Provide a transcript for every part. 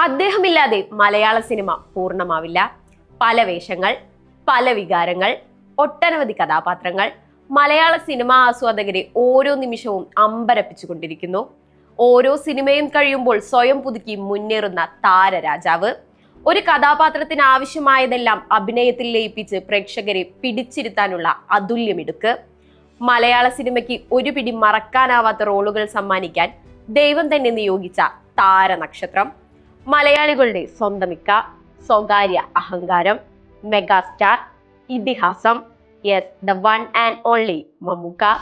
അദ്ദേഹമില്ലാതെ മലയാള cinema പൂർണ്ണമാവില്ല. പല വേഷങ്ങൾ, പല വികാരങ്ങൾ, ഒട്ടനവധി കഥാപാത്രങ്ങൾ മലയാള സിനിമാ ആസ്വാദകരെ ഓരോ നിമിഷവും അമ്പരപ്പിച്ചുകൊണ്ടിരിക്കുന്നു. ഓരോ സിനിമയും കഴിയുമ്പോൾ സ്വയം പുതുക്കി മുന്നേറുന്ന താരരാജാവ്. ഒരു കഥാപാത്രത്തിന് ആവശ്യമായതെല്ലാം അഭിനയത്തിൽ ലയിപ്പിച്ച് പ്രേക്ഷകരെ പിടിച്ചിരുത്താനുള്ള അതുല്യമിടുക്ക്. മലയാള സിനിമയ്ക്ക് ഒരു പിടി മറക്കാനാവാത്ത റോളുകൾ സമ്മാനിക്കാൻ ദൈവം തന്നെ നിയോഗിച്ച താരനക്ഷത്രം. മലയാളികളുടെ സ്വന്തമിക്ക, സ്വകാര്യ അഹങ്കാരം, മെഗാസ്റ്റാർ, ഇതിഹാസം, yes, the one and only Mammukka.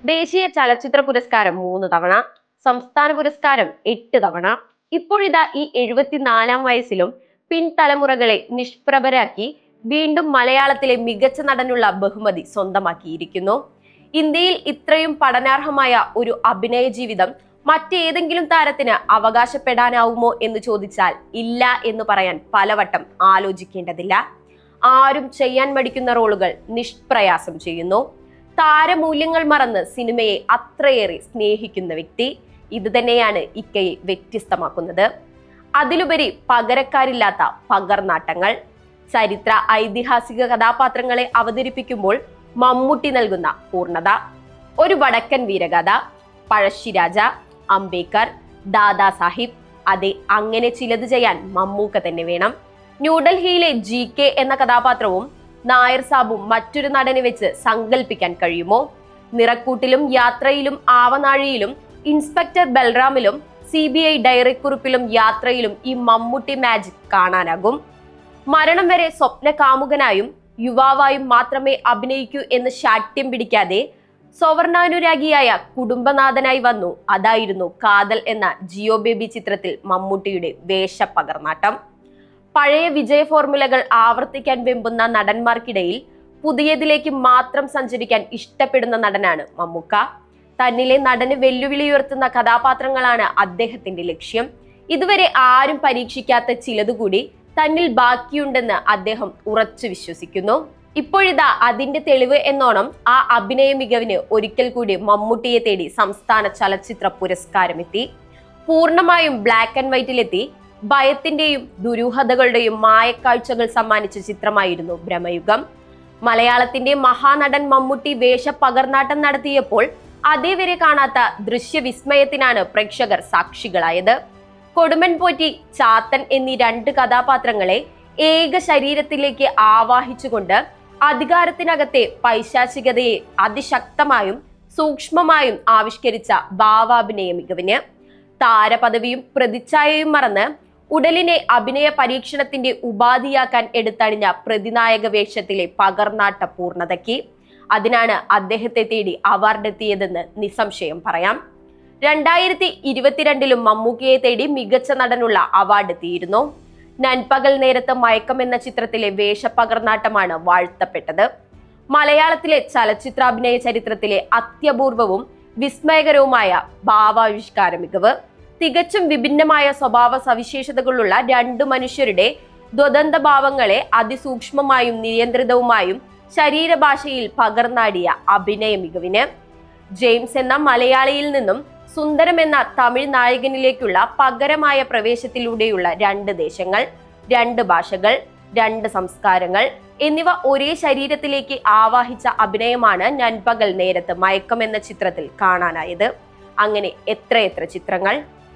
ദേശീയ ചലച്ചിത്ര പുരസ്കാരം 3 തവണ, സംസ്ഥാന പുരസ്കാരം 8 തവണ. ഇപ്പോഴിതാ ഈ 74-ാം വയസ്സിലും പിൻതലമുറകളെ നിഷ്പ്രഭരാക്കി വീണ്ടും മലയാളത്തിലെ മികച്ച നടനുള്ള ബഹുമതി സ്വന്തമാക്കിയിരിക്കുന്നു. ഇന്ത്യയിൽ ഇത്രയും പഠനാർഹമായ ഒരു അഭിനയ ജീവിതം മറ്റേതെങ്കിലും താരത്തിന് അവകാശപ്പെടാനാവുമോ എന്ന് ചോദിച്ചാൽ ഇല്ല എന്ന് പറയാൻ പലവട്ടം ആലോചിക്കേണ്ടതില്ല. ആരും ചെയ്യാൻ മടിക്കുന്ന റോളുകൾ നിഷ്പ്രയാസം ചെയ്യുന്നു. താരമൂല്യങ്ങൾ മറന്ന് സിനിമയെ അത്രയേറെ സ്നേഹിക്കുന്ന വ്യക്തി. ഇത് തന്നെയാണ് ഇക്കയെ വ്യത്യസ്തമാക്കുന്നത്. അതിലുപരി പകരക്കാരില്ലാത്ത പകർനാട്ടങ്ങൾ. ചരിത്ര ഐതിഹാസിക കഥാപാത്രങ്ങളെ അവതരിപ്പിക്കുമ്പോൾ മമ്മൂട്ടി നൽകുന്ന പൂർണ്ണത. ഒരു വടക്കൻ വീരഗാഥ, പഴശ്ശിരാജ, അംബേദ്കർ, ദാദാ സാഹിബ്. അതെ, അങ്ങനെ ചിലത് ചെയ്യാൻ മമ്മൂക്ക തന്നെ വേണം. ന്യൂഡൽഹിയിലെ GK എന്ന കഥാപാത്രവും നായർ സാബും മറ്റൊരു നടനെ വെച്ച് സങ്കല്പിക്കാൻ കഴിയുമോ? നിറക്കൂട്ടിലും യാത്രയിലും ആവനാഴിയിലും ഇൻസ്പെക്ടർ ബൽറാമിലും CBI ഡയറിക്കുറിപ്പിലും യാത്രയിലും ഈ മമ്മൂട്ടി മാജിക് കാണാനാകും. മരണം വരെ സ്വപ്ന കാമുകനായും യുവാവായും മാത്രമേ അഭിനയിക്കൂ എന്ന് ശാഠ്യം പിടിക്കാതെ സവർണാനുരാഗിയായ കുടുംബനാഥനായി വന്നു. അതായിരുന്നു കാതൽ എന്ന ജിയോ ബേബി ചിത്രത്തിൽ മമ്മൂട്ടിയുടെ വേഷപ്പകർനാട്ടം. പഴയ വിജയ ഫോർമുലകൾ ആവർത്തിക്കാൻ വെമ്പുന്ന നടന്മാർക്കിടയിൽ പുതിയതിലേക്ക് മാത്രം സഞ്ചരിക്കാൻ ഇഷ്ടപ്പെടുന്ന നടനാണ് മമ്മൂക്ക. തന്നിലെ നടന് വെല്ലുവിളി ഉയർത്തുന്ന കഥാപാത്രങ്ങളാണ് അദ്ദേഹത്തിന്റെ ലക്ഷ്യം. ഇതുവരെ ആരും പരീക്ഷിക്കാത്ത ചിലതുകൂടി തന്നിൽ ബാക്കിയുണ്ടെന്ന് അദ്ദേഹം ഉറച്ചു വിശ്വസിക്കുന്നു. ഇപ്പോഴിതാ അതിന്റെ തെളിവ് എന്നോണം ആ അഭിനയ മികവിന് ഒരിക്കൽ കൂടി മമ്മൂട്ടിയെ തേടി സംസ്ഥാന ചലച്ചിത്ര പുരസ്കാരമെത്തി. പൂർണ്ണമായും ബ്ലാക്ക് ആൻഡ് വൈറ്റിലെത്തി ഭയത്തിന്റെയും ദുരൂഹതകളുടെയും മായക്കാഴ്ചകൾ സമ്മാനിച്ച ചിത്രമായിരുന്നു ഭ്രമയുഗം. മലയാളത്തിന്റെ മഹാനടൻ മമ്മൂട്ടി വേഷപ്പകർനാട്ടം നടത്തിയപ്പോൾ അതേവരെ കാണാത്ത ദൃശ്യവിസ്മയത്തിനാണ് പ്രേക്ഷകർ സാക്ഷികളായത്. കൊടുമൺ പോറ്റി, ചാത്തൻ എന്നീ 2 കഥാപാത്രങ്ങളെ ഏക ശരീരത്തിലേക്ക് ആവാഹിച്ചുകൊണ്ട് അധികാരത്തിനകത്തെ പൈശാചികതയെ അതിശക്തമായും സൂക്ഷ്മമായും ആവിഷ്കരിച്ച ഭാവാഭിനയ മികവിന് താരപദവിയും പ്രതിച്ഛായയും മറന്ന് ഉടലിനെ അഭിനയ പരീക്ഷണത്തിന്റെ ഉപാധിയാക്കാൻ എടുത്തണിഞ്ഞ പ്രതിനായക വേഷത്തിലെ പകർനാട്ട പൂർണ്ണതയ്ക്ക് അതിനാണ് അദ്ദേഹത്തെ തേടി അവാർഡ് എത്തിയതെന്ന് നിസ്സംശയം പറയാം. 2022-ലും മമ്മൂക്കയെ തേടി മികച്ച നടനുള്ള അവാർഡ് എത്തിയിരുന്നു. നൻപകൽ നേരത്ത് മയക്കം എന്ന ചിത്രത്തിലെ വേഷപ്പകർനാട്ടമാണ് വാഴ്ത്തപ്പെട്ടത്. മലയാളത്തിലെ ചലച്ചിത്രാഭിനയ ചരിത്രത്തിലെ അത്യപൂർവവും വിസ്മയകരവുമായ ഭാവാവിഷ്കാര മികവ്. തികച്ചും വിഭിന്നമായ സ്വഭാവ സവിശേഷതകളുള്ള 2 മനുഷ്യരുടെ ദ്വന്ദ്വ ഭാവങ്ങളെ അതിസൂക്ഷ്മമായും നിയന്ത്രിതവുമായും ശരീരഭാഷയിൽ പകർന്നാടിയ അഭിനയ മികവിന്. ജെയിംസ് എന്ന മലയാളിയിൽ നിന്നും സുന്ദരം എന്ന തമിഴ് നായകനിലേക്കുള്ള പകരമായ പ്രവേശത്തിലൂടെയുള്ള 2 ദേശങ്ങൾ, 2 ഭാഷകൾ, 2 സംസ്കാരങ്ങൾ എന്നിവ ഒരേ ശരീരത്തിലേക്ക് ആവാഹിച്ച അഭിനയമാണ് നൻപകൽ നേരത്ത് മയക്കം എന്ന ചിത്രത്തിൽ കാണാനായത്. അങ്ങനെ എത്രയെത്ര ചിത്രങ്ങൾ,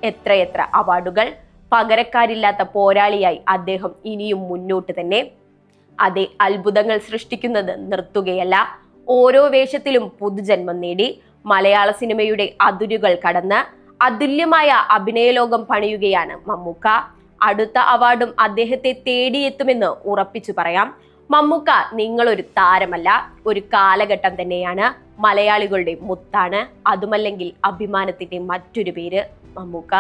എത്രയെത്ര അവാർഡുകൾ. പകരക്കാരില്ലാത്ത പോരാളിയായി അദ്ദേഹം ഇനിയും മുന്നോട്ട് തന്നെ. അതെ, അത്ഭുതങ്ങൾ സൃഷ്ടിക്കുന്നത് നിർത്തുകയല്ല. ഓരോ വേഷത്തിലും പുതുജന്മം നേടി മലയാള സിനിമയുടെ അതിരുകൾ കടന്ന് അതുല്യമായ അഭിനയലോകം പണിയുകയാണ് മമ്മൂക്ക. അടുത്ത അവാർഡും അദ്ദേഹത്തെ തേടിയെത്തുമെന്ന് ഉറപ്പിച്ചു പറയാം. മമ്മൂക്ക നിങ്ങളൊരു താരമല്ല, ഒരു കാലഘട്ടം തന്നെയാണ്. മലയാളികളുടെ മുത്താണ്. അതുമല്ലെങ്കിൽ അഭിമാനത്തിന്റെ മറ്റൊരു പേര് മമ്മൂക്ക.